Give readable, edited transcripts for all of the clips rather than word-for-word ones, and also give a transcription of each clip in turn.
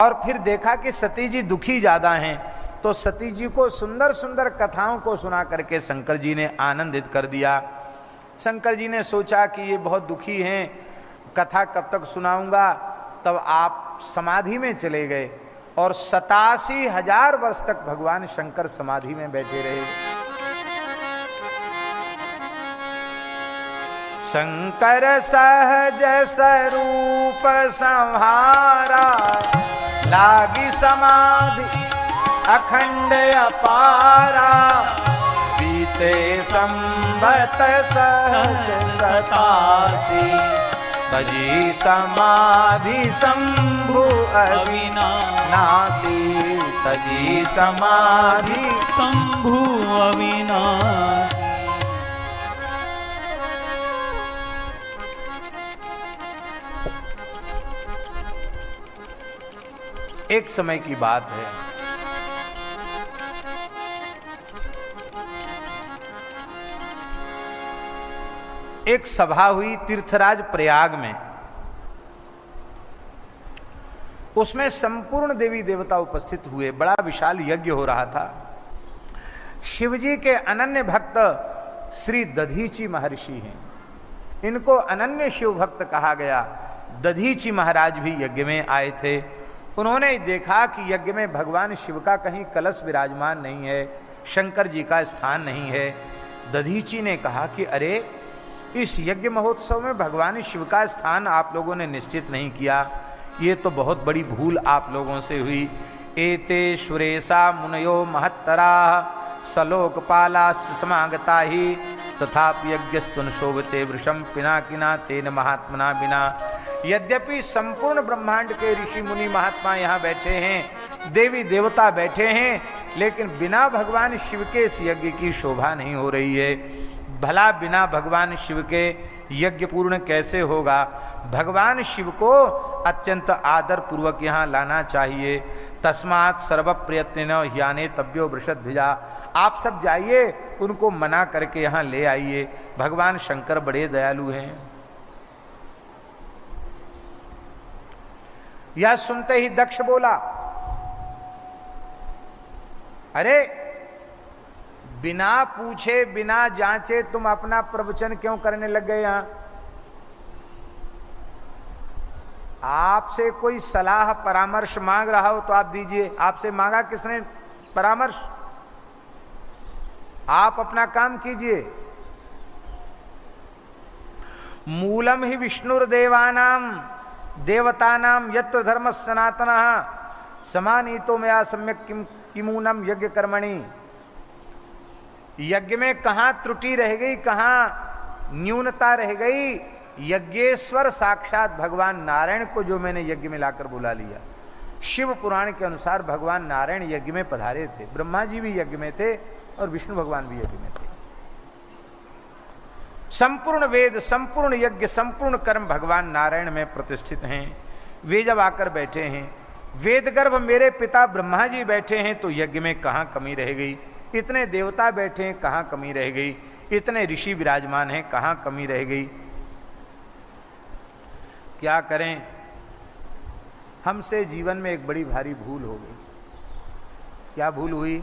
और फिर देखा कि सती जी दुखी ज्यादा हैं, तो सती जी को सुंदर सुंदर कथाओं को सुना करके शंकर जी ने आनंदित कर दिया। शंकर जी ने सोचा कि ये बहुत दुखी हैं, कथा कब तक सुनाऊंगा। तब आप समाधि में चले गए और 87,000 वर्ष तक भगवान शंकर समाधि में बैठे रहे। शंकर सहज स्वरूप संहारा, लागी समाधि अखंड अपारा। बीते संबत सहस 87, तजी समाधि शंभु अविनाशी। तजी समाधि शंभु अविनाशी। एक समय की बात है, एक सभा हुई तीर्थराज प्रयाग में। उसमें संपूर्ण देवी देवता उपस्थित हुए। बड़ा विशाल यज्ञ हो रहा था। शिवजी के अनन्य भक्त श्री दधीची महर्षि हैं। इनको अनन्य शिव भक्त कहा गया। दधीची महाराज भी यज्ञ में आए थे। उन्होंने देखा कि यज्ञ में भगवान शिव का कहीं कलश विराजमान नहीं है, शंकर जी का स्थान नहीं है। दधीची ने कहा कि अरे, इस यज्ञ महोत्सव में भगवान शिव का स्थान आप लोगों ने निश्चित नहीं किया, ये तो बहुत बड़ी भूल आप लोगों से हुई। एते सुरेशा मुनयो महत्तरा, सलोकपाला समागता ही, तथापि यज्ञस्तुन शोभते वृषम पिनाकिना तेन महात्मना बिना। यद्यपि संपूर्ण ब्रह्मांड के ऋषि मुनि महात्मा यहाँ बैठे हैं, देवी देवता बैठे हैं, लेकिन बिना भगवान शिव के इस यज्ञ की शोभा नहीं हो रही है। भला बिना भगवान शिव के यज्ञ पूर्ण कैसे होगा? भगवान शिव को अत्यंत आदर पूर्वक यहाँ लाना चाहिए। तस्मात् सर्व प्रयत्न ह्याने तब्यो वृषध्वजा। आप सब जाइए, उनको मना करके यहाँ ले आइए। भगवान शंकर बड़े दयालु हैं। यह सुनते ही दक्ष बोला, अरे बिना पूछे बिना जांचे तुम अपना प्रवचन क्यों करने लग गए? यहां आपसे कोई सलाह परामर्श मांग रहा हो तो आप दीजिए। आपसे मांगा किसने परामर्श? आप अपना काम कीजिए। मूलम ही विष्णुर्देवानाम देवतानाम यत्र धर्म सनातनः समानीतो मया सम्यक किमूनम यज्ञ कर्मणि। यज्ञ में कहां त्रुटि रह गई, कहां न्यूनता रह गई? यज्ञेश्वर साक्षात भगवान नारायण को जो मैंने यज्ञ में लाकर बुला लिया। शिव पुराण के अनुसार भगवान नारायण यज्ञ में पधारे थे। ब्रह्मा जी भी यज्ञ में थे और विष्णु भगवान भी यज्ञ में थे। संपूर्ण वेद, संपूर्ण यज्ञ, संपूर्ण कर्म भगवान नारायण में प्रतिष्ठित हैं। वे जब आकर बैठे हैं, वेद गर्भ मेरे पिता ब्रह्मा जी बैठे हैं, तो यज्ञ में कहां कमी रह गई? इतने देवता बैठे हैं, कहां कमी रह गई? इतने ऋषि विराजमान हैं, कहां कमी रह गई? क्या करें? हमसे जीवन में एक बड़ी भारी भूल हो गई। क्या भूल हुई?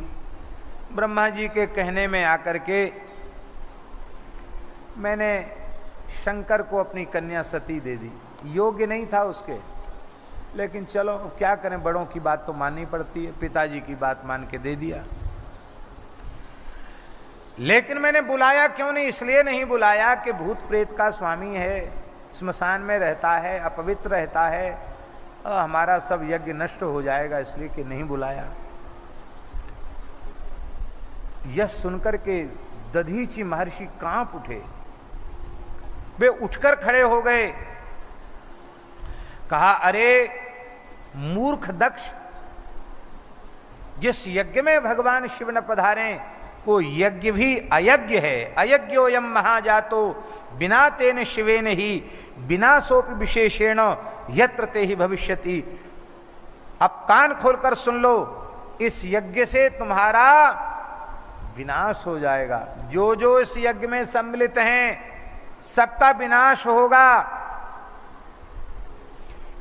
ब्रह्मा जी के कहने में आकर के मैंने शंकर को अपनी कन्या सती दे दी। योग्य नहीं था उसके, लेकिन चलो क्या करें, बड़ों की बात तो माननी पड़ती है। पिताजी की बात मान के दे दिया। लेकिन मैंने बुलाया क्यों नहीं? इसलिए नहीं बुलाया कि भूत प्रेत का स्वामी है, स्मशान में रहता है, अपवित्र रहता है, हमारा सब यज्ञ नष्ट हो जाएगा, इसलिए कि नहीं बुलाया। यह सुनकर के दधीची महर्षि कांप उठे। वे उठकर खड़े हो गए। कहा, अरे मूर्ख दक्ष, जिस यज्ञ में भगवान शिव न पधारे वो यज्ञ भी अयज्ञ है। अयज्ञोयम महाजातो बिना तेन शिवेन ही विनाशोपि विशेषेण यत्र ते ही भविष्यति। अब कान खोलकर सुन लो, इस यज्ञ से तुम्हारा विनाश हो जाएगा। जो जो इस यज्ञ में सम्मिलित हैं सबका विनाश होगा।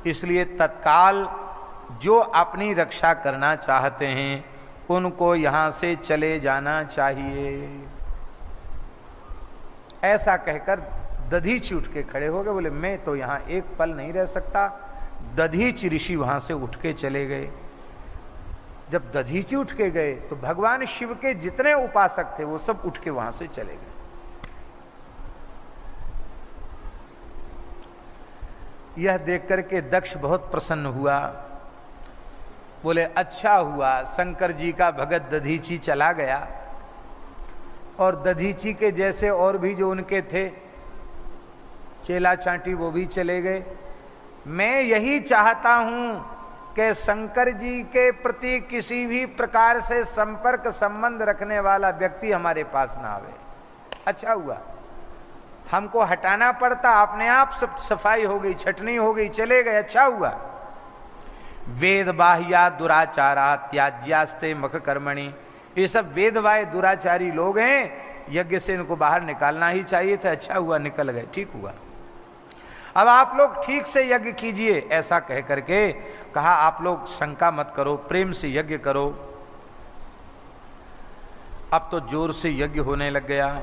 इसलिए तत्काल जो अपनी रक्षा करना चाहते हैं उनको यहां से चले जाना चाहिए। ऐसा कहकर दधीचि उठ के खड़े हो गए, बोले मैं तो यहां एक पल नहीं रह सकता। दधीचि ऋषि वहां से उठ के चले गए। जब दधीचि उठ के गए तो भगवान शिव के जितने उपासक थे वो सब उठ के वहां से चले गए। यह देख करके दक्ष बहुत प्रसन्न हुआ, बोले अच्छा हुआ शंकर जी का भगत दधीचि चला गया, और दधीचि के जैसे और भी जो उनके थे चेला चांटी वो भी चले गए। मैं यही चाहता हूं कि शंकर जी के प्रति किसी भी प्रकार से संपर्क संबंध रखने वाला व्यक्ति हमारे पास ना आवे। अच्छा हुआ, हमको हटाना पड़ता, अपने आप सब सफाई हो गई, छटनी हो गई, चले गए। अच्छा हुआ। वेद बाह्या दुराचारा त्याज्यास्ते मख कर्मणि, ये सब वेद बाह्य दुराचारी लोग हैं, यज्ञ से इनको बाहर निकालना ही चाहिए था। अच्छा हुआ निकल गए, ठीक हुआ। अब आप लोग ठीक से यज्ञ कीजिए, ऐसा कह करके कहा आप लोग शंका मत करो, प्रेम से यज्ञ करो। अब तो जोर से यज्ञ होने लग गया।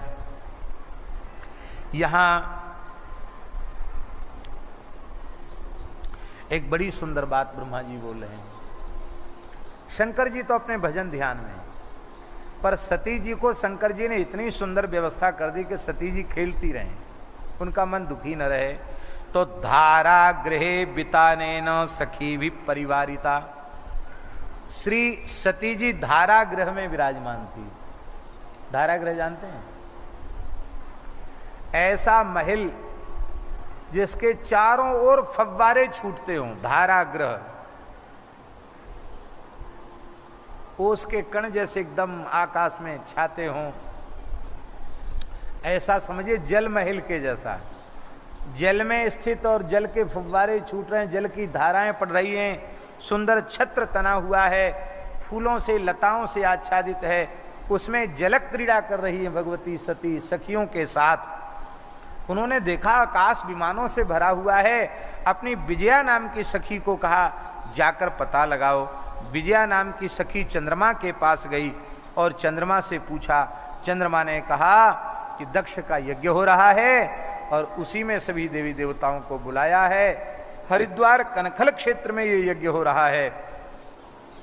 यहां एक बड़ी सुंदर बात ब्रह्मा जी बोल रहे हैं। शंकर जी तो अपने भजन ध्यान में, पर सती जी को शंकर जी ने इतनी सुंदर व्यवस्था कर दी कि सती जी खेलती रहें, उनका मन दुखी न रहे। तो धारा गृहे बिताने न सखी भी परिवारिता, श्री सती जी धारा गृह में विराजमान थी। धारा गृह जानते हैं? ऐसा महल जिसके चारों ओर फव्वारे छूटते हों, धारा गृह। ओस के कण जैसे एकदम आकाश में छाते हों, ऐसा समझिए जल महल के जैसा। जल में स्थित और जल के फव्वारे छूट रहे हैं, जल की धाराएं पड़ रही हैं, सुंदर छत्र तना हुआ है, फूलों से लताओं से आच्छादित है, उसमें जलक क्रीड़ा कर रही है भगवती सती सखियों के साथ। उन्होंने देखा आकाश विमानों से भरा हुआ है। अपनी विजया नाम की सखी को कहा जाकर पता लगाओ। विजया नाम की सखी चंद्रमा के पास गई और चंद्रमा से पूछा। चंद्रमा ने कहा कि दक्ष का यज्ञ हो रहा है और उसी में सभी देवी देवताओं को बुलाया है। हरिद्वार कनखल क्षेत्र में ये यज्ञ हो रहा है,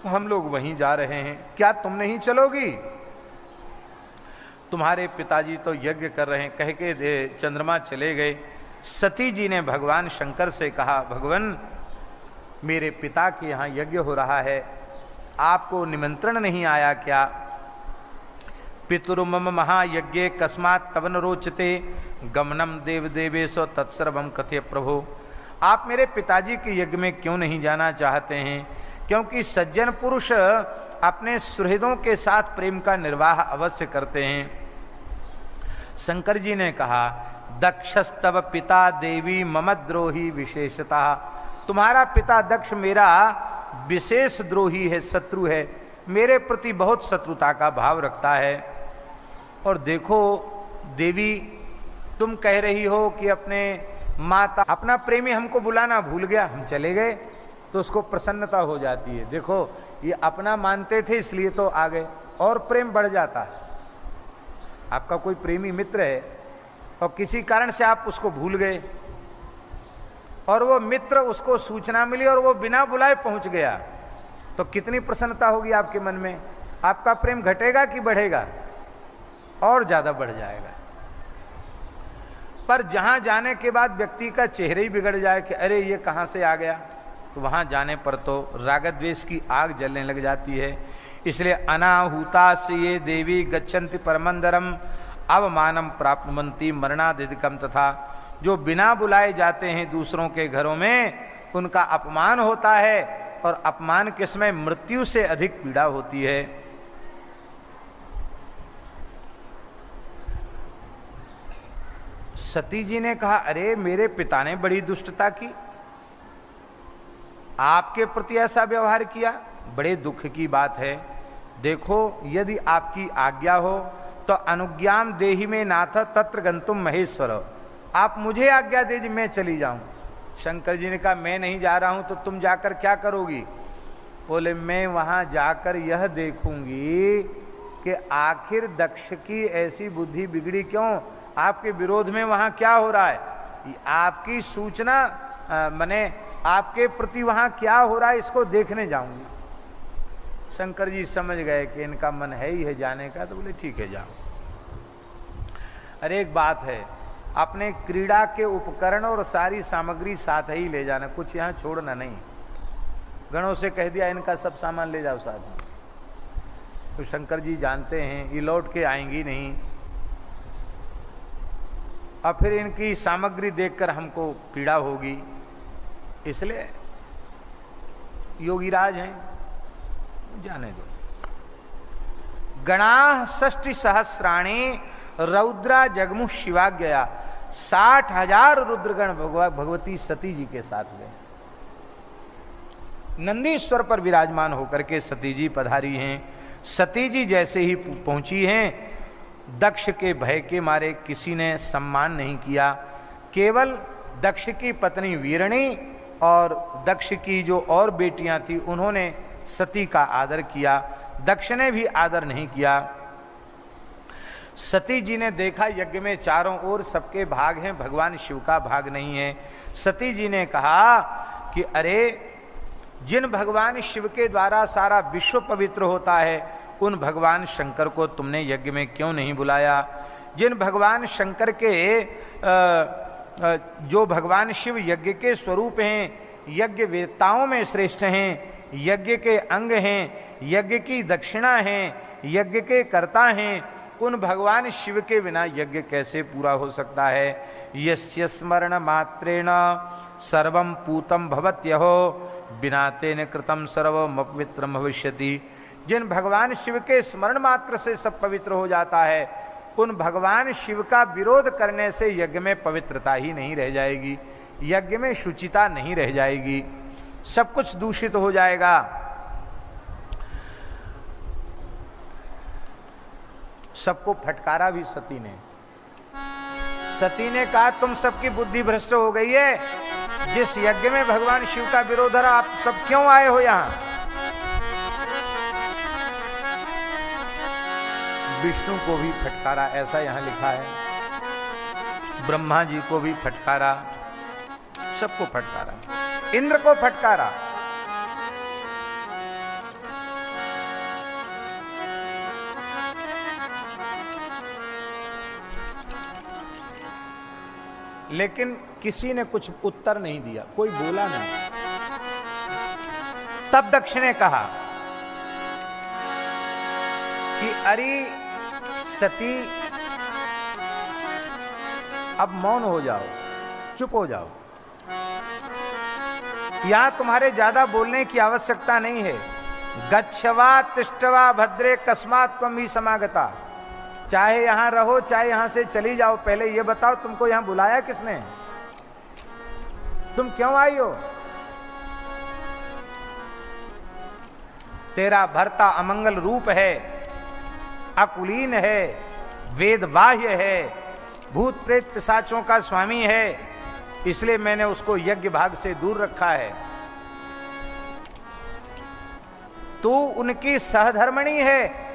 हम लोग वहीं जा रहे हैं, क्या तुम नहीं चलोगी? तुम्हारे पिताजी तो यज्ञ कर रहे हैं। कह के चंद्रमा चले गए। सती जी ने भगवान शंकर से कहा, भगवान मेरे पिता के यहाँ यज्ञ हो रहा है, आपको निमंत्रण नहीं आया क्या? पितुर्मम महायज्ञे कस्मात् तव न रोचते गमनम देव देवेशो तत्सर्वम कथय प्रभो। आप मेरे पिताजी के यज्ञ में क्यों नहीं जाना चाहते हैं? क्योंकि सज्जन पुरुष अपने सुहृदों के साथ प्रेम का निर्वाह अवश्य करते हैं। शंकर जी ने कहा, दक्षस्तव पिता देवी मम द्रोही विशेषता। तुम्हारा पिता दक्ष मेरा विशेष द्रोही है, शत्रु है, मेरे प्रति बहुत शत्रुता का भाव रखता है। और देखो देवी, तुम कह रही हो कि अपने माता, अपना प्रेमी हमको बुलाना भूल गया, हम चले गए, तो उसको प्रसन्नता हो जाती है। देखो ये अपना मानते थे इसलिए तो आ गए, और प्रेम बढ़ जाता है। आपका कोई प्रेमी मित्र है और किसी कारण से आप उसको भूल गए, और वो मित्र उसको सूचना मिली और वो बिना बुलाए पहुंच गया, तो कितनी प्रसन्नता होगी आपके मन में? आपका प्रेम घटेगा कि बढ़ेगा? और ज्यादा बढ़ जाएगा। पर जहां जाने के बाद व्यक्ति का चेहरे ही बिगड़ जाए कि अरे ये कहां से आ गया, तो वहां जाने पर तो राग द्वेष की आग जलने लग जाती है। इसलिए अनाहुता से ये देवी गच्छन्ति परमंदरम अवमानम प्राप्नुवन्ति मरणादिकम, तथा जो बिना बुलाए जाते हैं दूसरों के घरों में उनका अपमान होता है, और अपमान के समय मृत्यु से अधिक पीड़ा होती है। सती जी ने कहा, अरे मेरे पिता ने बड़ी दुष्टता की, आपके प्रति ऐसा व्यवहार किया, बड़े दुख की बात है। देखो यदि आपकी आज्ञा हो तो अनुज्ञाम देहि में नाथ तत्र गंतुम महेश्वर, आप मुझे आज्ञा दीजिए मैं चली जाऊं। शंकर जी ने कहा, मैं नहीं जा रहा हूं तो तुम जाकर क्या करोगी? बोले मैं वहां जाकर यह देखूंगी कि आखिर दक्ष की ऐसी बुद्धि बिगड़ी क्यों, आपके विरोध में वहां क्या हो रहा है, आपकी सूचना माने आपके प्रति वहां क्या हो रहा है, इसको देखने जाऊंगी। शंकर जी समझ गए कि इनका मन है ही है जाने का, तो बोले ठीक है जाओ। अरे एक बात है, अपने क्रीड़ा के उपकरण और सारी सामग्री साथ ही ले जाना, कुछ यहाँ छोड़ना नहीं। गणों से कह दिया इनका सब सामान ले जाओ साथ में। तो शंकर जी जानते हैं ये लौट के आएंगी नहीं, और फिर इनकी सामग्री देखकर हमको पीड़ा होगी, इसलिए योगीराज हैं, जाने दो। गणा षष्टि सहस्राणी रौद्रा जगमु शिवा गया, 60,000 रुद्रगण भगवती सती जी के साथ गए। नंदीश्वर पर विराजमान होकर के सती जी पधारी हैं। सती जी जैसे ही पहुंची हैं, दक्ष के भय के मारे किसी ने सम्मान नहीं किया, केवल दक्ष की पत्नी वीरणी और दक्ष की जो और बेटियां थी उन्होंने सती का आदर किया, दक्ष ने भी आदर नहीं किया। सती जी ने देखा यज्ञ में चारों ओर सबके भाग हैं, भगवान शिव का भाग नहीं है। सती जी ने कहा कि अरे जिन भगवान शिव के द्वारा सारा विश्व पवित्र होता है, उन भगवान शंकर को तुमने यज्ञ में क्यों नहीं बुलाया। जिन भगवान शंकर के जो भगवान शिव यज्ञ के स्वरूप हैं, यज्ञ वेताओं में श्रेष्ठ हैं, यज्ञ के अंग हैं, यज्ञ की दक्षिणा हैं, यज्ञ के कर्ता हैं, उन भगवान शिव के बिना यज्ञ कैसे पूरा हो सकता है। यस्य स्मरण मात्रेण सर्वं पूतं भवत्यहो बिना तेन कृतं सर्वम् अपवित्रं भविष्यति। जिन भगवान शिव के स्मरण मात्र से सब पवित्र हो जाता है, उन भगवान शिव का विरोध करने से यज्ञ में पवित्रता ही नहीं रह जाएगी, यज्ञ में शुचिता नहीं रह जाएगी, सब कुछ दूषित हो जाएगा। सबको फटकारा भी सती ने। सती ने कहा तुम सबकी बुद्धि भ्रष्ट हो गई है, जिस यज्ञ में भगवान शिव का विरोध है, आप सब क्यों आए हो यहां। विष्णु को भी फटकारा, ऐसा यहां लिखा है। ब्रह्मा जी को भी फटकारा, सबको फटकारा, इंद्र को फटकारा। लेकिन किसी ने कुछ उत्तर नहीं दिया, कोई बोला नहीं। तब दक्ष ने कहा कि अरे सती अब मौन हो जाओ, चुप हो जाओ, यहां तुम्हारे ज्यादा बोलने की आवश्यकता नहीं है। गच्छवा तिष्ठवा भद्रे कस्मात् त्वं ही समागता। चाहे यहां रहो चाहे यहां से चली जाओ, पहले ये बताओ तुमको यहां बुलाया किसने, तुम क्यों आई हो। तेरा भर्ता अमंगल रूप है, अकुलीन है, वेद बाह्य है, भूत प्रेत पिशाचों का स्वामी है, इसलिए मैंने उसको यज्ञ भाग से दूर रखा है। तू उनकी सहधर्मणी है,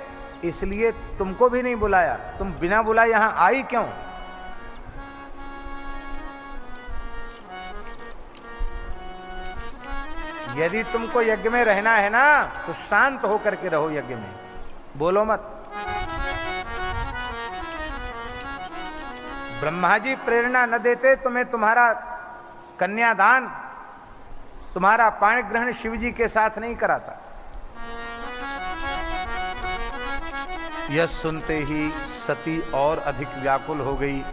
इसलिए तुमको भी नहीं बुलाया, तुम बिना बुलाए यहां आई क्यों। यदि तुमको यज्ञ में रहना है ना, तो शांत होकर के रहो यज्ञ में, बोलो मत। ब्रह्मा जी प्रेरणा न देते तुम्हें, तुम्हारा कन्यादान, तुम्हारा पाणी ग्रहण शिव जी के साथ नहीं कराता। यह सुनते ही सती और अधिक व्याकुल हो गई।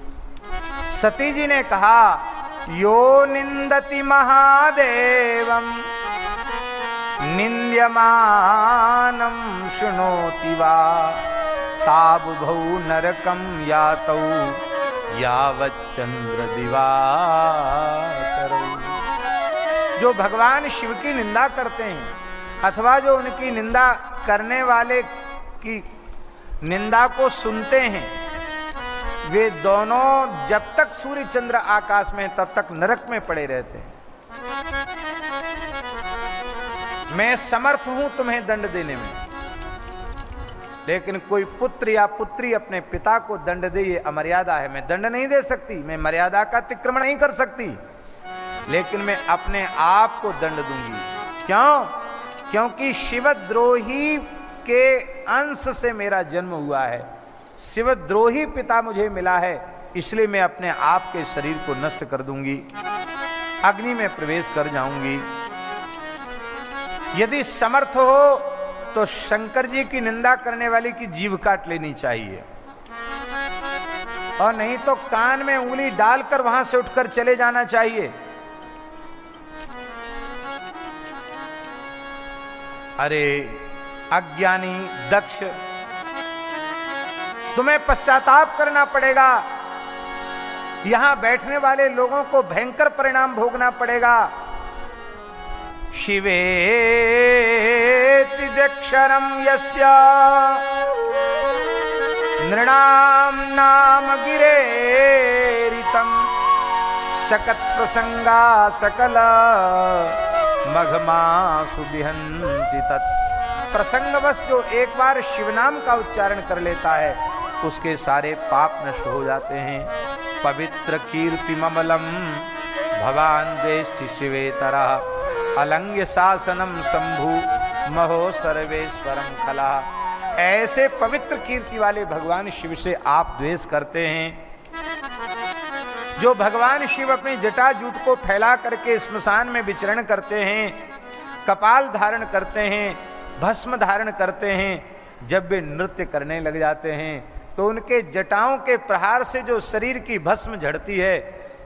सती जी ने कहा यो निंदति महादेवम निंद्यमानं शृणोति वा ताबुभौ नरकं यातौ यावच्चंद्र दिवाकरौ। जो भगवान शिव की निंदा करते हैं अथवा जो उनकी निंदा करने वाले की निंदा को सुनते हैं, वे दोनों जब तक सूर्य चंद्र आकाश में तब तक नरक में पड़े रहते हैं। मैं समर्थ हूं तुम्हें दंड देने में, लेकिन कोई पुत्र या पुत्री अपने पिता को दंड दे, ये अमर्यादा है। मैं दंड नहीं दे सकती, मैं मर्यादा का अतिक्रमण नहीं कर सकती, लेकिन मैं अपने आप को दंड दूंगी। क्यों? क्योंकि शिवद्रोही के अंश से मेरा जन्म हुआ है, शिवद्रोही पिता मुझे मिला है, इसलिए मैं अपने आप के शरीर को नष्ट कर दूंगी, अग्नि में प्रवेश कर जाऊंगी। यदि समर्थ हो तो शंकर जी की निंदा करने वाले की जीभ काट लेनी चाहिए, और नहीं तो कान में उंगली डालकर वहां से उठकर चले जाना चाहिए। अरे अज्ञानी दक्ष, तुम्हें पश्चाताप करना पड़ेगा, यहां बैठने वाले लोगों को भयंकर परिणाम भोगना पड़ेगा। शिवेति जक्षरम यस्य नृणाम नाम गिरेरितम सकत प्रसंगा सकल मघमासु बिहन्ति तत्। प्रसंगवश जो एक बार शिव नाम का उच्चारण कर लेता है, उसके सारे पाप नष्ट हो जाते हैं। पवित्र कीर्ति ममलम भवान देष्टि शिवेतरा अलंग्य शासनम शंभु महो सर्वेश्वरम कला। ऐसे पवित्र कीर्ति वाले भगवान शिव से आप द्वेष करते हैं। जो भगवान शिव अपनी जटाजूट को फैला करके स्मशान में विचरण करते हैं, कपाल धारण करते हैं, भस्म धारण करते हैं, जब वे नृत्य करने लग जाते हैं तो उनके जटाओं के प्रहार से जो शरीर की भस्म झड़ती है,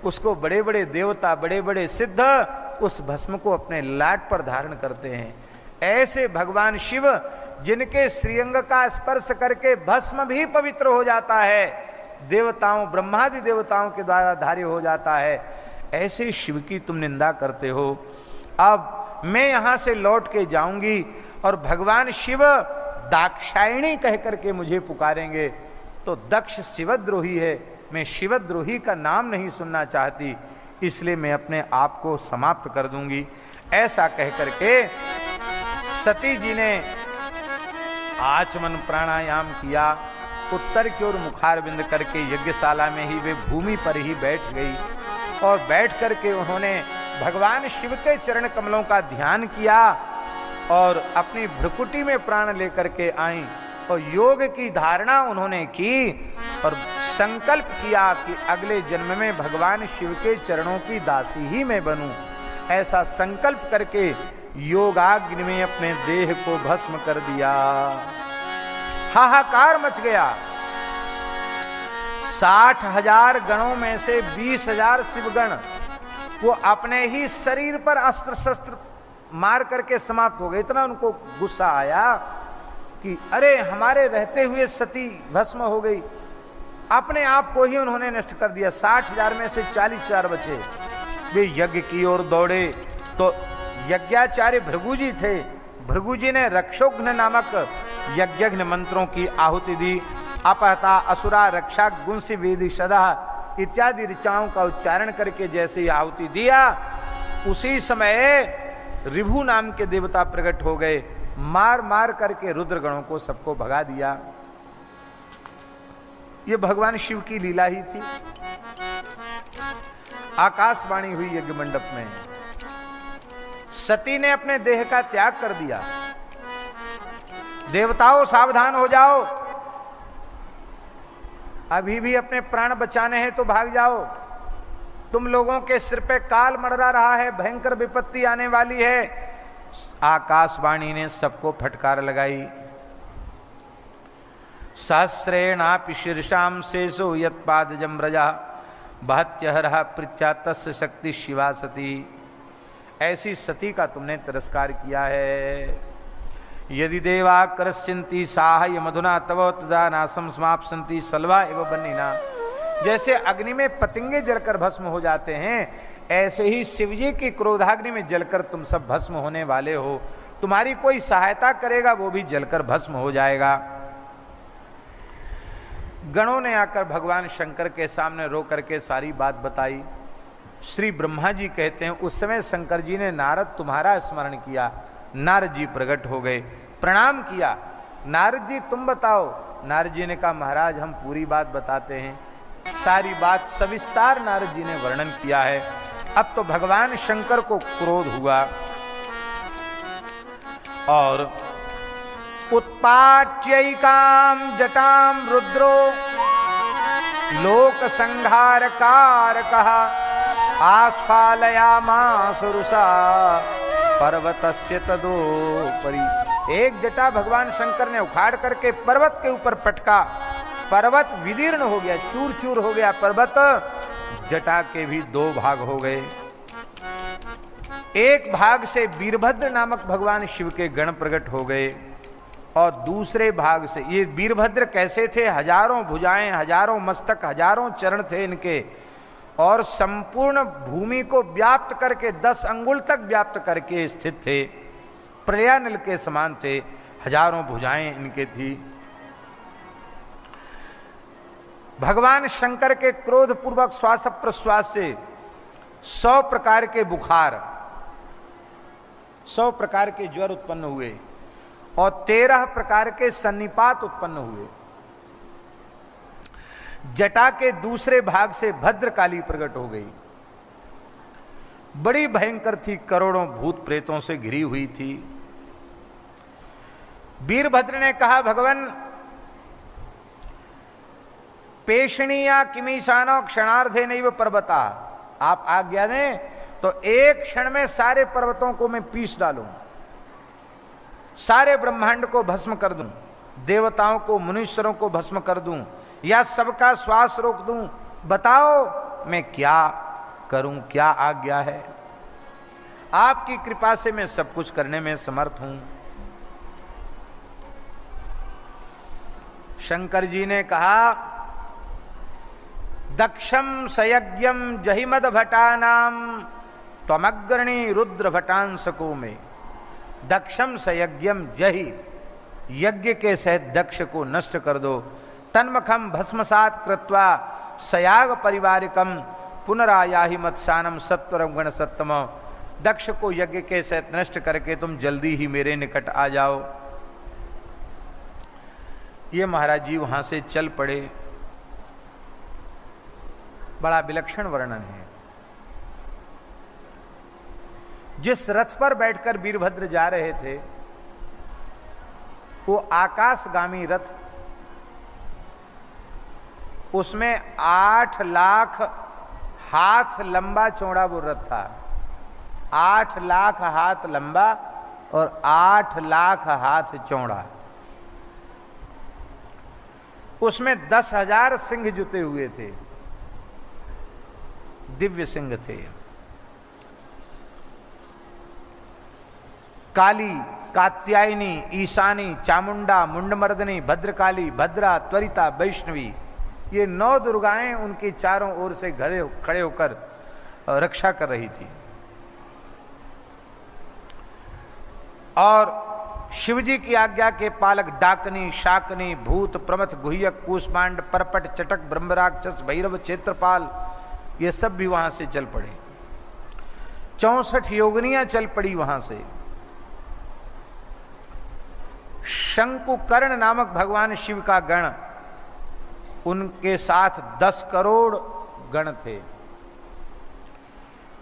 उसको बड़े बड़े देवता, बड़े बड़े सिद्ध उस भस्म को अपने लाट पर धारण करते हैं। ऐसे भगवान शिव जिनके श्रीअंग का स्पर्श करके भस्म भी पवित्र हो जाता है, देवताओं ब्रह्मादि देवताओं के द्वारा धार्य हो जाता है, ऐसे शिव की तुम निंदा करते हो। अब मैं यहां से लौट के जाऊंगी और भगवान शिव दाक्षायणी कह करके मुझे पुकारेंगे तो दक्ष शिवद्रोही है, मैं शिवद्रोही का नाम नहीं सुनना चाहती, इसलिए मैं अपने आप को समाप्त कर दूंगी। ऐसा कह करके सती जी ने आचमन प्राणायाम किया, उत्तर की ओर मुखारविंद करके यज्ञशाला में ही वे भूमि पर ही बैठ गई और बैठ करके उन्होंने भगवान शिव के चरण कमलों का ध्यान किया और अपनी भ्रुकुटी में प्राण लेकर के आई और योग की धारणा उन्होंने की और संकल्प किया कि अगले जन्म में भगवान शिव के चरणों की दासी ही मैं बनूं। ऐसा संकल्प करके योगाग्नि में अपने देह को भस्म कर दिया। हाहाकार मच गया। 60,000 गणों में से 20,000 शिवगण वो अपने ही शरीर पर अस्त्र शस्त्र मार करके समाप्त हो गए। इतना उनको गुस्सा आया कि अरे हमारे रहते हुए सती भस्म हो गई, अपने आप को ही उन्होंने नष्ट कर दिया। 60,000 में से 40,000 बचे। वे यज्ञ की ओर दौड़े तो यज्ञाचार्य भृगु जी थे। भृगु जी ने रक्षोघ्न नामक यज्ञघ्न मंत्रों की आहुति दी। अपहता असुरा रक्षा गुंसी वेदी सदा इत्यादि ऋचाओं का उच्चारण करके जैसे ही आहुति दिया, उसी समय ऋभु नाम के देवता प्रकट हो गए। मार मार करके रुद्रगणों को सबको भगा दिया। ये भगवान शिव की लीला ही थी। आकाशवाणी हुई यज्ञ मंडप में, सती ने अपने देह का त्याग कर दिया। देवताओं सावधान हो जाओ, अभी भी अपने प्राण बचाने हैं तो भाग जाओ। तुम लोगों के सिर पे काल मड़रा रहा है, भयंकर विपत्ति आने वाली है। आकाशवाणी ने सबको फटकार लगाई। सहस्रेणापि शीर्षाम शेषो यत्पादजम रजा बहत्यहरः पृथ्या तस्य शक्ति शिवा सती। ऐसी सती का तुमने तिरस्कार किया है। यदि देवा करस्यन्ति साहाय्य मधुना तव तदा नासम समाप्सन्ति सल्वा एव बन्निना। जैसे अग्नि में पतंगे जलकर भस्म हो जाते हैं, ऐसे ही शिवजी की क्रोधाग्नि में जलकर तुम सब भस्म होने वाले हो। तुम्हारी कोई सहायता करेगा वो भी जलकर भस्म हो जाएगा। गणों ने आकर भगवान शंकर के सामने रो करके सारी बात बताई। श्री ब्रह्मा जी कहते हैं उस समय शंकर जी ने नारद तुम्हारा स्मरण किया। नारद जी प्रकट हो गए, प्रणाम किया। नारद जी तुम बताओ। नारद जी ने कहा महाराज हम पूरी बात बताते हैं। सारी बात सविस्तार नारद जी ने वर्णन किया है। अब तो भगवान शंकर को क्रोध हुआ और उत्पाट्यैकाम जटाम रुद्रो लोक संहार कारकः आस्फालयामास रुषा पर्वतस्य तदोपरि। एक जटा भगवान शंकर ने उखाड़ करके पर्वत के ऊपर पटका। पर्वत विदीर्ण हो गया, चूर चूर हो गया पर्वत। जटा के भी दो भाग हो गए। एक भाग से वीरभद्र नामक भगवान शिव के गण प्रकट हो गए और दूसरे भाग से ये वीरभद्र कैसे थे? हजारों भुजाएं, हजारों मस्तक, हजारों चरण थे इनके और संपूर्ण भूमि को व्याप्त करके 10 अंगुल तक व्याप्त करके स्थित थे। प्रलयानल के समान थे, हजारों भुजाएं इनके थी। भगवान शंकर के क्रोध पूर्वक श्वास प्रश्वास से 100 प्रकार के बुखार, 100 प्रकार के ज्वर उत्पन्न हुए और 13 प्रकार के सन्निपात उत्पन्न हुए। जटा के दूसरे भाग से भद्रकाली प्रकट हो गई, बड़ी भयंकर थी, करोड़ों भूत प्रेतों से घिरी हुई थी। वीरभद्र ने कहा भगवान पेषणीया किमीशानो क्षणार्धे नैव पर्वता, आप आज्ञा दें तो एक क्षण में सारे पर्वतों को मैं पीस डालूं, सारे ब्रह्मांड को भस्म कर दूं, देवताओं को मुनीश्वरों को भस्म कर दूं या सबका श्वास रोक दूं, बताओ मैं क्या करूं, क्या आज्ञा है? आपकी कृपा से मैं सब कुछ करने में समर्थ हूं। शंकर जी ने कहा दक्षम सयज्ञम जहिमद भटानाम त्वमग्रणी रुद्र भटांसको में। दक्षम सयज्ञम जहि, यज्ञ के सहित दक्ष को नष्ट कर दो। तन्मखम भस्मसात कृत्वा सयाग परिवारिकम पुनरायाहि मत्सानम सत्वरम गण सत्तम। दक्ष को यज्ञ के सहित नष्ट करके तुम जल्दी ही मेरे निकट आ जाओ। ये महाराज जी वहां से चल पड़े। बड़ा विलक्षण वर्णन है। जिस रथ पर बैठकर वीरभद्र जा रहे थे वो आकाशगामी रथ, उसमें 8 लाख हाथ लंबा चौड़ा वो रथ था। 8 लाख हाथ लंबा और 8 लाख हाथ चौड़ा। उसमें 10,000 सिंह जुते हुए थे, दिव्य सिंह थे। काली, कात्यायनी, ईशानी, चामुंडा, मुंडमर्दनी, भद्रकाली, भद्रा, त्वरिता, वैष्णवी, ये 9 दुर्गाएं उनकी चारों ओर से खड़े होकर रक्षा कर रही थी। और शिवजी की आज्ञा के पालक डाकनी, शाकनी, भूत, प्रमथ, गुह्यक, कूष्मांड, परपट, चटक, ब्रह्मराक्षस, भैरव, क्षेत्रपाल, ये सब भी वहां से चल पड़े। 64 योगिनियां चल पड़ी वहां से। शंकुकर्ण नामक भगवान शिव का गण, उनके साथ 10 करोड़ गण थे।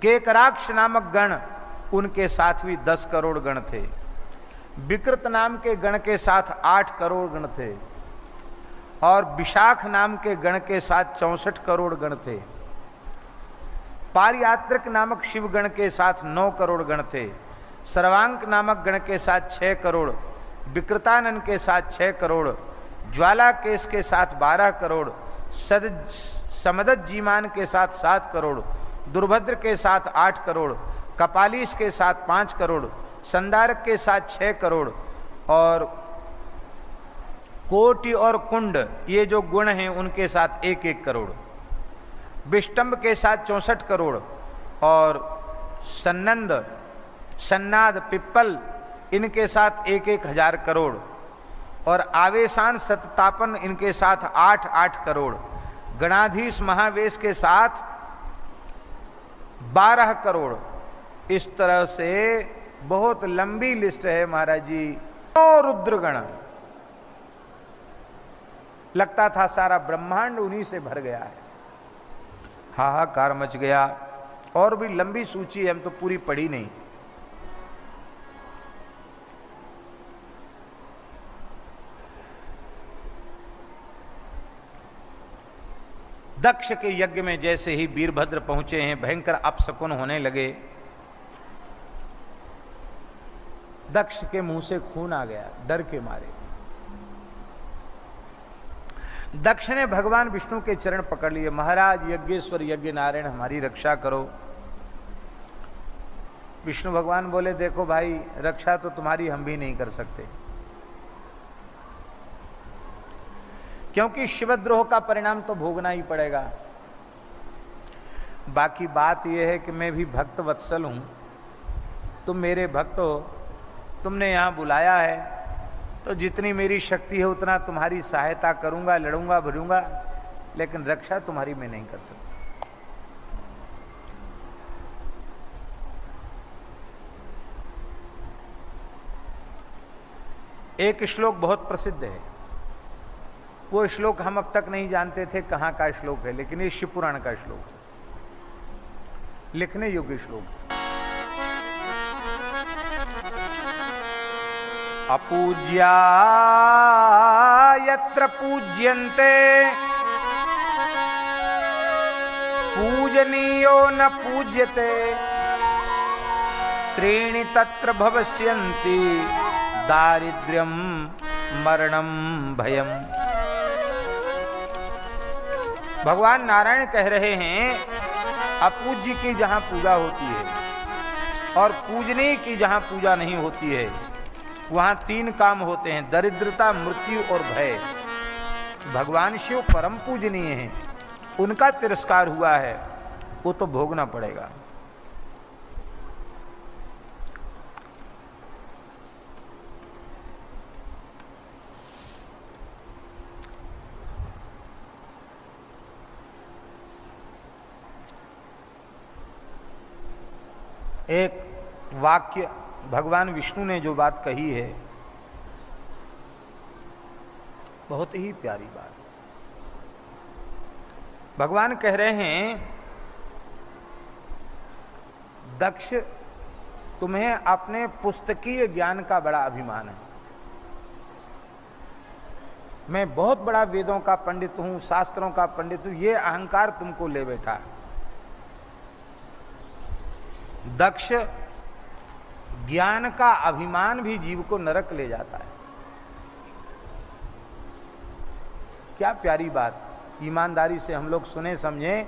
केकराक्ष नामक गण, उनके साथ भी 10 करोड़ गण थे। विकृत नाम के गण के साथ 8 करोड़ गण थे और विशाख नाम के गण के साथ 64 करोड़ गण थे। पारियात्रिक नामक शिव गण के साथ 9 करोड़ गण थे। सर्वांक नामक गण के साथ 6 करोड़, विकृतानन के साथ 6 करोड़, ज्वाला केश के साथ 12 करोड़, समदत जीमान के साथ 7 करोड़, दुर्भद्र के साथ 8 करोड़, कपालीस के साथ 5 करोड़, संदारक के साथ 6 करोड़ और कोटि और कुंड, ये जो गुण हैं उनके साथ 1-1 करोड़। विष्टम्भ के साथ 64 करोड़ और सन्नंद, सन्नाद, पिप्पल, इनके साथ 1-1 हजार करोड़ और आवेशान, सततापन, इनके साथ 8-8 करोड़। गणाधीश महावेश के साथ 12 करोड़। इस तरह से बहुत लंबी लिस्ट है महाराज जी। और रुद्रगण, लगता था सारा ब्रह्मांड उन्हीं से भर गया है। हाहाकार मच गया। और भी लंबी सूची है, हम तो पूरी पढ़ी नहीं। दक्ष के यज्ञ में जैसे ही वीरभद्र पहुंचे हैं, भयंकर अपशकुन होने लगे। दक्ष के मुंह से खून आ गया डर के मारे। दक्ष ने भगवान विष्णु के चरण पकड़ लिए। महाराज यज्ञेश्वर यज्ञ नारायण हमारी रक्षा करो। विष्णु भगवान बोले, देखो भाई, रक्षा तो तुम्हारी हम भी नहीं कर सकते, क्योंकि शिवद्रोह का परिणाम तो भोगना ही पड़ेगा। बाकी बात यह है कि मैं भी भक्त वत्सल हूं, तुम मेरे भक्त हो, तुमने यहां बुलाया है तो जितनी मेरी शक्ति है उतना तुम्हारी सहायता करूंगा, लड़ूंगा, भिड़ूंगा, लेकिन रक्षा तुम्हारी मैं नहीं कर सकता। एक श्लोक बहुत प्रसिद्ध है, वो श्लोक हम अब तक नहीं जानते थे कहाँ का श्लोक है, लेकिन ये शिव पुराण का श्लोक है, लिखने योग्य श्लोक। अपूज्या यत्र पूज्यन्ते पूजनीयो न पूज्यते त्रीणि तत्र भवस्यन्ति दारिद्र्यम मरणम भयम। भगवान नारायण कह रहे हैं, अपूज्य की जहां पूजा होती है और पूजनीय की जहां पूजा नहीं होती है, वहां तीन काम होते हैं, दरिद्रता, मृत्यु और भय। भगवान शिव परम पूजनीय हैं, उनका तिरस्कार हुआ है, वो तो भोगना पड़ेगा। एक वाक्य भगवान विष्णु ने जो बात कही है, बहुत ही प्यारी बात। भगवान कह रहे हैं, दक्ष, तुम्हें अपने पुस्तकीय ज्ञान का बड़ा अभिमान है। मैं बहुत बड़ा वेदों का पंडित हूं, शास्त्रों का पंडित हूं, ये अहंकार तुमको ले बैठा है। दक्ष, ज्ञान का अभिमान भी जीव को नरक ले जाता है। क्या प्यारी बात, ईमानदारी से हम लोग सुने समझें।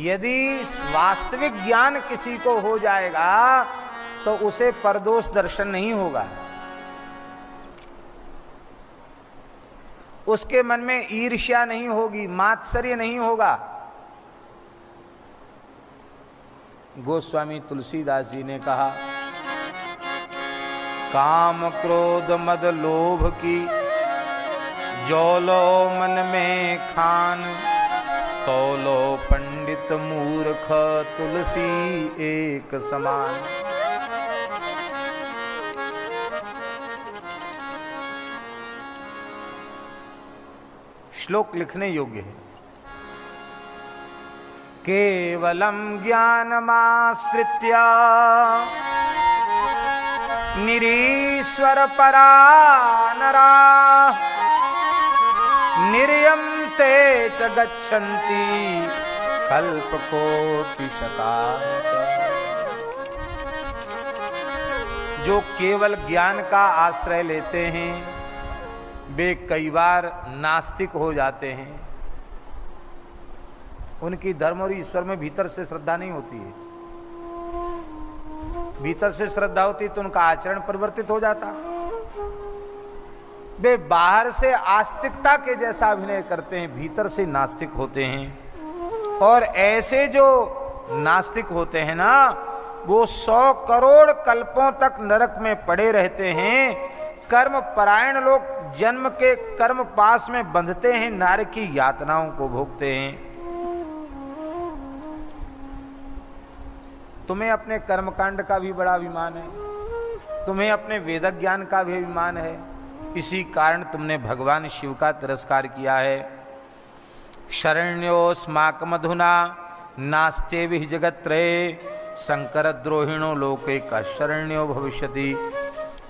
यदि वास्तविक ज्ञान किसी को हो जाएगा तो उसे परदोष दर्शन नहीं होगा, उसके मन में ईर्ष्या नहीं होगी, मात्सर्य नहीं होगा। गोस्वामी तुलसीदास जी ने कहा, काम क्रोध मद लोभ की जौलो मन में खान, तौलो पंडित मूर्ख तुलसी एक समान। श्लोक लिखने योग्य है। केवलम ज्ञानमाश्रित्य निरीश्वर परा नरा निर्यन्ते च गच्छन्ति कल्पकोटि शतानि। जो केवल ज्ञान का आश्रय लेते हैं वे कई बार नास्तिक हो जाते हैं। उनकी धर्म और ईश्वर में भीतर से श्रद्धा नहीं होती है। भीतर से श्रद्धा होती तो उनका आचरण परिवर्तित हो जाता। वे बाहर से आस्तिकता के जैसा अभिनय करते हैं, भीतर से नास्तिक होते हैं। और ऐसे जो नास्तिक होते हैं ना, वो 100 करोड़ कल्पों तक नरक में पड़े रहते हैं। कर्म परायण लोग जन्म के कर्म पास में बंधते हैं, नरक की यातनाओं को भोगते हैं। तुम्हें अपने कर्मकांड का भी बड़ा अभिमान है, तुम्हें अपने वेद ज्ञान का भी अभिमान है, इसी कारण तुमने भगवान शिव का तिरस्कार किया है। शरण्योस्माकमधुना नास्ते भी जगत्त्रये शंकर द्रोहिणो लोके का शरण्यो भविष्यति।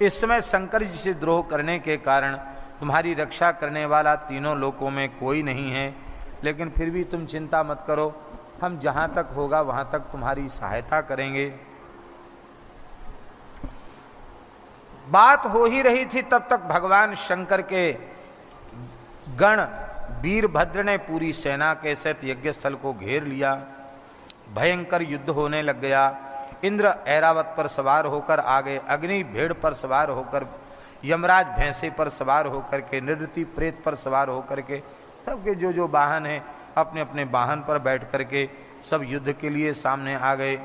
इस समय शंकर जी से द्रोह करने के कारण तुम्हारी रक्षा करने वाला तीनों लोकों में कोई नहीं है, लेकिन फिर भी तुम चिंता मत करो, हम जहाँ तक होगा वहाँ तक तुम्हारी सहायता करेंगे। बात हो ही रही थी तब तक भगवान शंकर के गण वीरभद्र ने पूरी सेना के सहित यज्ञ स्थल को घेर लिया। भयंकर युद्ध होने लग गया। इंद्र ऐरावत पर सवार होकर आ गए, अग्नि भेड़ पर सवार होकर, यमराज भैंसे पर सवार होकर के, निवृत्ति प्रेत पर सवार होकर के, सबके जो जो वाहन हैं अपने अपने वाहन पर बैठ करके सब युद्ध के लिए सामने आ गए।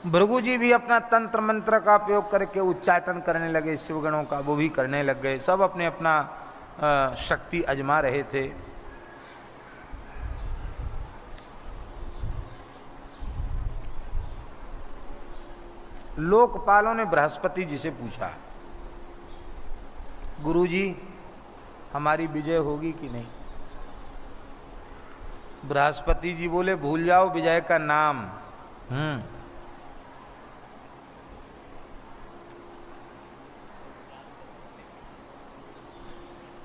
भृगु जी भी अपना तंत्र मंत्र का प्रयोग करके उच्चाटन करने लगे शिवगणों का, वो भी करने लग गए। सब अपने अपना शक्ति आजमा रहे थे। लोकपालों ने बृहस्पति जी से पूछा, गुरुजी हमारी विजय होगी कि नहीं? बृहस्पति जी बोले, भूल जाओ विजय का नाम।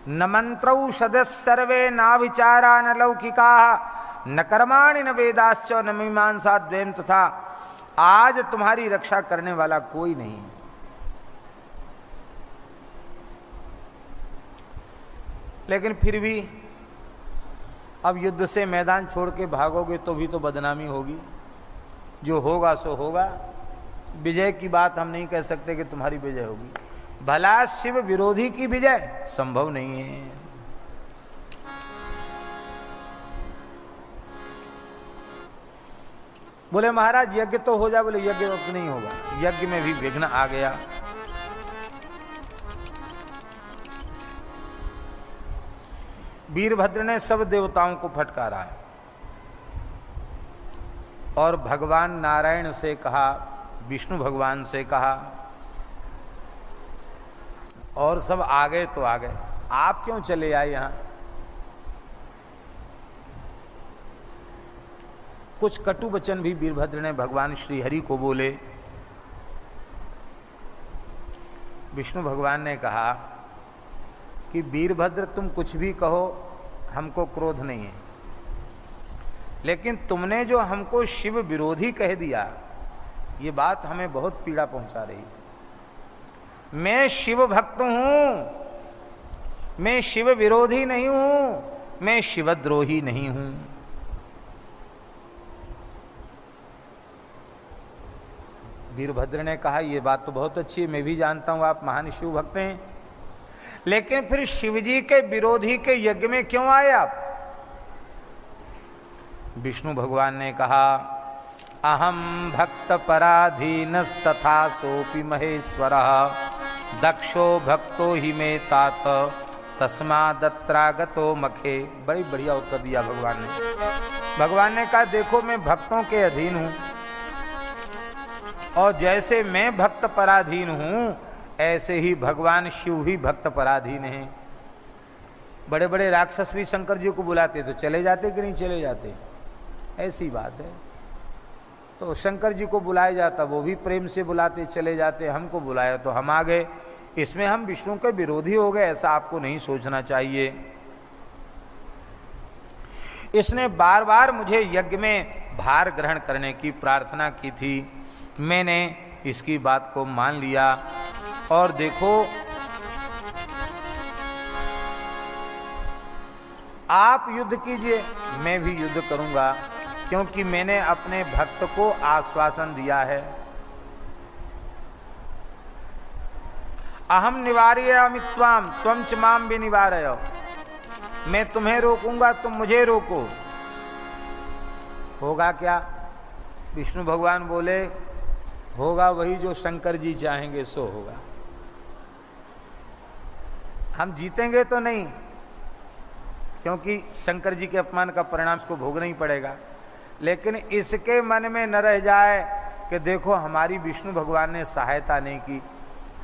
न मंत्रौषधः सर्वे ना विचारा न लौकिका न कर्माणि न वेदाश्च न मीमांसा द्वयं तथा। आज तुम्हारी रक्षा करने वाला कोई नहीं है। लेकिन फिर भी अब युद्ध से मैदान छोड़ के भागोगे तो भी तो बदनामी होगी। जो होगा सो होगा। विजय की बात हम नहीं कह सकते कि तुम्हारी विजय होगी। भला शिव विरोधी की विजय संभव नहीं है। बोले महाराज यज्ञ तो हो जाए। बोले यज्ञ तो नहीं होगा, यज्ञ में भी विघ्न आ गया। वीरभद्र ने सब देवताओं को फटकारा है और भगवान नारायण से कहा, विष्णु भगवान से कहा, और सब आ गए तो आ गए, आप क्यों चले आए यहां? कुछ कटु वचन भी वीरभद्र ने भगवान श्री हरि को बोले। विष्णु भगवान ने कहा कि वीरभद्र तुम कुछ भी कहो, हमको क्रोध नहीं है, लेकिन तुमने जो हमको शिव विरोधी कह दिया, ये बात हमें बहुत पीड़ा पहुंचा रही है। मैं शिव भक्त हूं, मैं शिव विरोधी नहीं हूं, मैं शिवद्रोही नहीं हूं। वीरभद्र ने कहा ये बात तो बहुत अच्छी है, मैं भी जानता हूं आप महान शिव भक्त हैं, लेकिन फिर शिवजी के विरोधी के यज्ञ में क्यों आए आप? विष्णु भगवान ने कहा, अहम भक्त पराधीनस्तथा सोपि महेश्वरः दक्षो भक्तो ही में तात तस्मादत्रागतो मखे। बड़ी बढ़िया उत्तर दिया भगवान ने। भगवान ने कहा देखो मैं भक्तों के अधीन हूं, और जैसे मैं भक्त पराधीन हूं ऐसे ही भगवान शिव भी भक्त पराधीन हैं। बड़े बड़े राक्षस भी शंकर जी को बुलाते तो चले जाते कि नहीं चले जाते? ऐसी बात है। तो शंकर जी को बुलाया जाता, वो भी प्रेम से बुलाते चले जाते। हमको बुलाया तो हम आ गए। इसमें हम विष्णु के विरोधी हो गए, ऐसा आपको नहीं सोचना चाहिए। इसने बार बार मुझे यज्ञ में भार ग्रहण करने की प्रार्थना की थी, मैंने इसकी बात को मान लिया। और देखो आप युद्ध कीजिए, मैं भी युद्ध करूंगा, क्योंकि मैंने अपने भक्त को आश्वासन दिया है। अहम निवारयामि त्वाम त्वं च माम विनिवारय। मैं तुम्हें रोकूंगा, तुम मुझे रोको। होगा क्या? विष्णु भगवान बोले होगा वही जो शंकर जी चाहेंगे सो होगा। हम जीतेंगे तो नहीं, क्योंकि शंकर जी के अपमान का परिणाम इसको भोगना ही पड़ेगा, लेकिन इसके मन में न रह जाए कि देखो हमारी विष्णु भगवान ने सहायता नहीं की।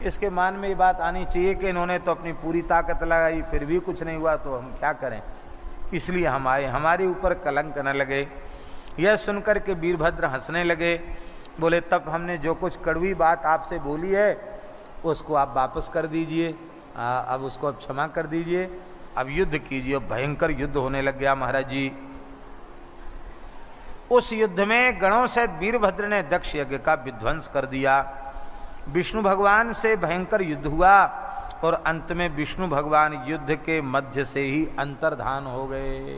इसके मन में ये बात आनी चाहिए कि इन्होंने तो अपनी पूरी ताकत लगाई, फिर भी कुछ नहीं हुआ, तो हम क्या करें, इसलिए हम आए, हमारे ऊपर कलंक न लगे। यह सुनकर के वीरभद्र हंसने लगे, बोले तब हमने जो कुछ कड़वी बात आपसे बोली है उसको आप वापस कर दीजिए, अब उसको अब क्षमा कर दीजिए, अब युद्ध कीजिए। अब भयंकर युद्ध होने लग गया महाराज जी। उस युद्ध में गणों सहित वीरभद्र ने दक्ष यज्ञ का विध्वंस कर दिया। विष्णु भगवान से भयंकर युद्ध हुआ और अंत में विष्णु भगवान युद्ध के मध्य से ही अंतर्धान हो गए।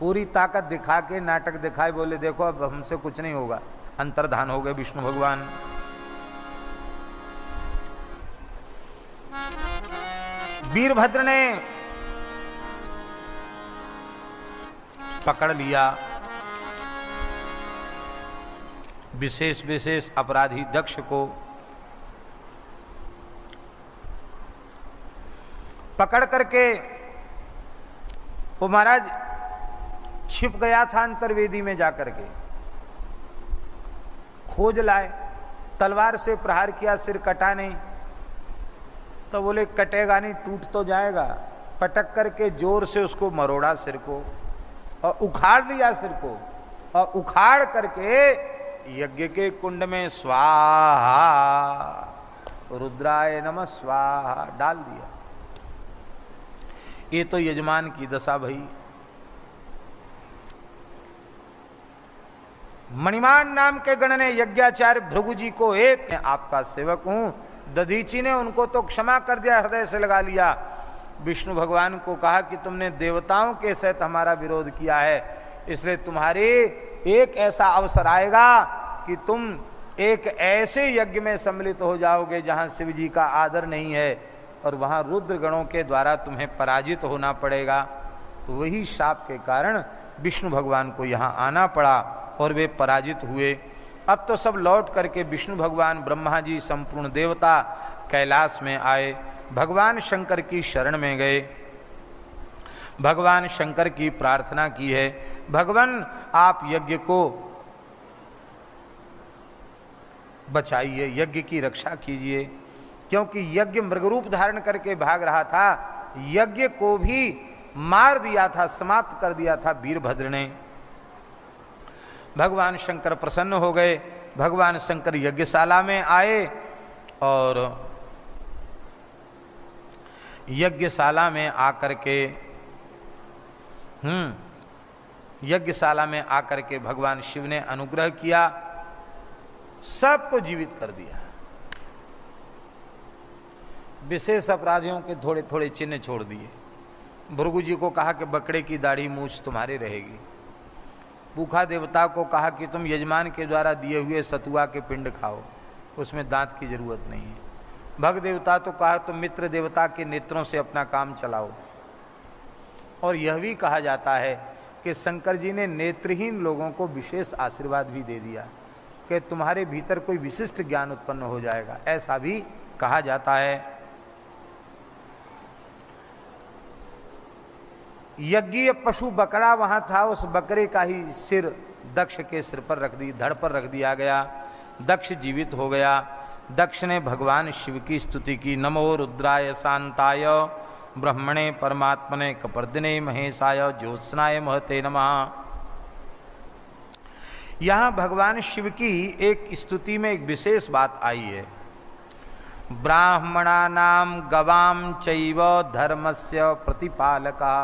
पूरी ताकत दिखा के नाटक दिखाए, बोले देखो अब हमसे कुछ नहीं होगा, अंतर्धान हो गए विष्णु भगवान। वीरभद्र ने पकड़ लिया विशेष विशेष अपराधी दक्ष को, पकड़ करके वो महाराज छिप गया था अंतर्वेदी में जाकर के, खोज लाए, तलवार से प्रहार किया, सिर कटा नहीं, तो बोले कटेगा नहीं, टूट तो जाएगा, पटक करके जोर से उसको मरोड़ा सिर को और उखाड़ लिया सिर को, और उखाड़ करके यज्ञ के कुंड में स्वाहा रुद्राय नमः स्वाहा डाल दिया। ये तो यजमान की दशा भई। मणिमान नाम के गण ने यज्ञाचार्य भृगु जी को, एक मैं आपका सेवक हूं, दधीची ने उनको तो क्षमा कर दिया, हृदय से लगा लिया। विष्णु भगवान को कहा कि तुमने देवताओं के सहित हमारा विरोध किया है, इसलिए तुम्हारे एक ऐसा अवसर आएगा कि तुम एक ऐसे यज्ञ में सम्मिलित हो जाओगे जहां शिव जी का आदर नहीं है और वहां रुद्र गणों के द्वारा तुम्हें पराजित होना पड़ेगा। तो वही शाप के कारण विष्णु भगवान को यहाँ आना पड़ा और वे पराजित हुए। अब तो सब लौट करके विष्णु भगवान, ब्रह्मा जी, संपूर्ण देवता कैलाश में आए, भगवान शंकर की शरण में गए, भगवान शंकर की प्रार्थना की है, भगवान आप यज्ञ को बचाइए, यज्ञ की रक्षा कीजिए, क्योंकि यज्ञ मृगरूप धारण करके भाग रहा था, यज्ञ को भी मार दिया था, समाप्त कर दिया था वीरभद्र ने। भगवान शंकर प्रसन्न हो गए, भगवान शंकर यज्ञशाला में आए और यज्ञशाला में आकर के यज्ञशाला में आकर के भगवान शिव ने अनुग्रह किया, सबको जीवित कर दिया। विशेष अपराधियों के थोड़े थोड़े चिन्ह छोड़ दिए। भृगु जी को कहा कि बकरे की दाढ़ी मूछ तुम्हारी रहेगी। भूखा देवता को कहा कि तुम यजमान के द्वारा दिए हुए सतुआ के पिंड खाओ, उसमें दांत की जरूरत नहीं है। भग देवता तो कहा तुम मित्र देवता के नेत्रों से अपना काम चलाओ। और यह भी कहा जाता है कि शंकर जी ने नेत्रहीन लोगों को विशेष आशीर्वाद भी दे दिया कि तुम्हारे भीतर कोई विशिष्ट ज्ञान उत्पन्न हो जाएगा, ऐसा भी कहा जाता है। यज्ञीय पशु बकरा वहां था, उस बकरे का ही सिर दक्ष के सिर पर रख दी, धड़ पर रख दिया गया। दक्ष जीवित हो गया। दक्ष ने भगवान शिव की स्तुति की, नमो रुद्राय शांताय ब्रह्मणे परमात्मने कपर्दिने महेशाय ज्योत्स्नाय महते नमः। यहाँ भगवान शिव की एक स्तुति में एक विशेष बात आई है, ब्राह्मणानां गवां चैव धर्मस्य प्रतिपालका।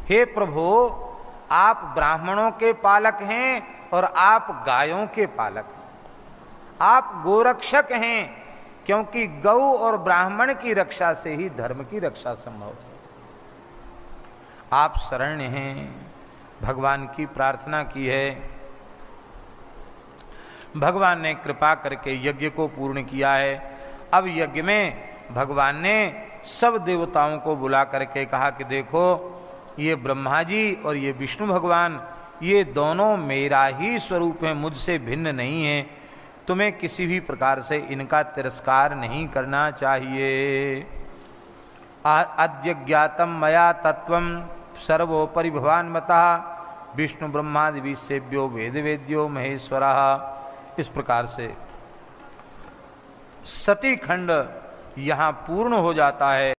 हे प्रभु, आप ब्राह्मणों के पालक हैं और आप गायों के पालक हैं, आप गोरक्षक हैं, क्योंकि गौ और ब्राह्मण की रक्षा से ही धर्म की रक्षा संभव है। आप शरण्य हैं, भगवान की प्रार्थना की है। भगवान ने कृपा करके यज्ञ को पूर्ण किया है। अब यज्ञ में भगवान ने सब देवताओं को बुला करके कहा कि देखो, ये ब्रह्मा जी और ये विष्णु भगवान, ये दोनों मेरा ही स्वरूप है, मुझसे भिन्न नहीं है। तुम्हें किसी भी प्रकार से इनका तिरस्कार नहीं करना चाहिए। अद्य ज्ञातम मया तत्वम सर्वोपरि भवान मतः विष्णु ब्रह्मादि विसेव्यो वेद वेद्यो महेश्वरः। इस प्रकार से सती खंड यहाँ पूर्ण हो जाता है